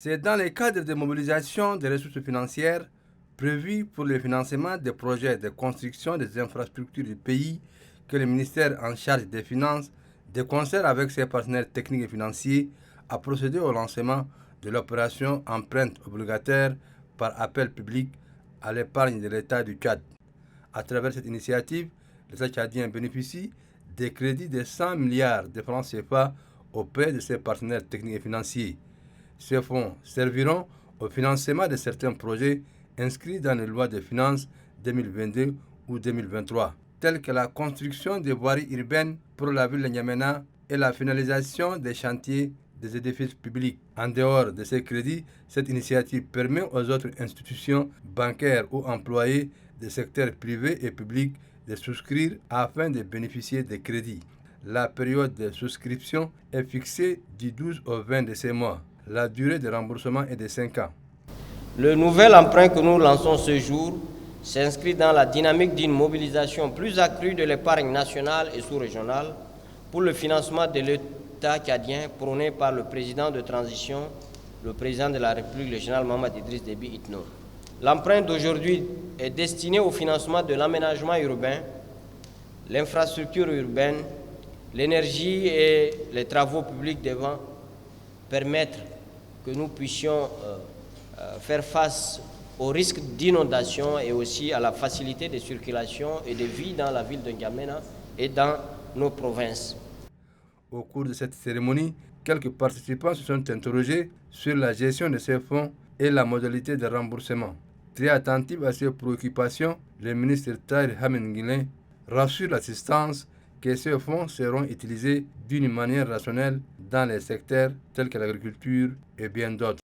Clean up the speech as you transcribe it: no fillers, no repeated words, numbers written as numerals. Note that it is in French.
C'est dans le cadre de mobilisation des ressources financières prévues pour le financement des projets de construction des infrastructures du pays que le ministère en charge des Finances, de concert avec ses partenaires techniques et financiers, a procédé au lancement de l'opération empreinte obligataire par appel public à l'épargne de l'État du Tchad. À travers cette initiative, l'État tchadien bénéficie des crédits de 100 milliards de francs CFA auprès de ses partenaires techniques et financiers. Ces fonds serviront au financement de certains projets inscrits dans les lois de finances 2022 ou 2023, tels que la construction des voiries urbaines pour la ville de N'Djamena et la finalisation des chantiers des édifices publics. En dehors de ces crédits, cette initiative permet aux autres institutions bancaires ou employés des secteurs privés et publics de souscrire afin de bénéficier des crédits. La période de souscription est fixée du 12 au 20 de ces mois. La durée de remboursement est de 5 ans. Le nouvel emprunt que nous lançons ce jour s'inscrit dans la dynamique d'une mobilisation plus accrue de l'épargne nationale et sous-régionale pour le financement de l'État tchadien prôné par le président de transition, le président de la République, le général Mohamed Idriss Déby Itno. L'emprunt d'aujourd'hui est destiné au financement de l'aménagement urbain, l'infrastructure urbaine, l'énergie et les travaux publics devant permettre que nous puissions faire face au risque d'inondation et aussi à la facilité de circulation et de vie dans la ville de N'Djamena et dans nos provinces. Au cours de cette cérémonie, quelques participants se sont interrogés sur la gestion de ces fonds et la modalité de remboursement. Très attentif à ces préoccupations, le ministre Tahir Hamed Ngile rassure l'assistance que ces fonds seront utilisés d'une manière rationnelle dans les secteurs tels que l'agriculture et bien d'autres.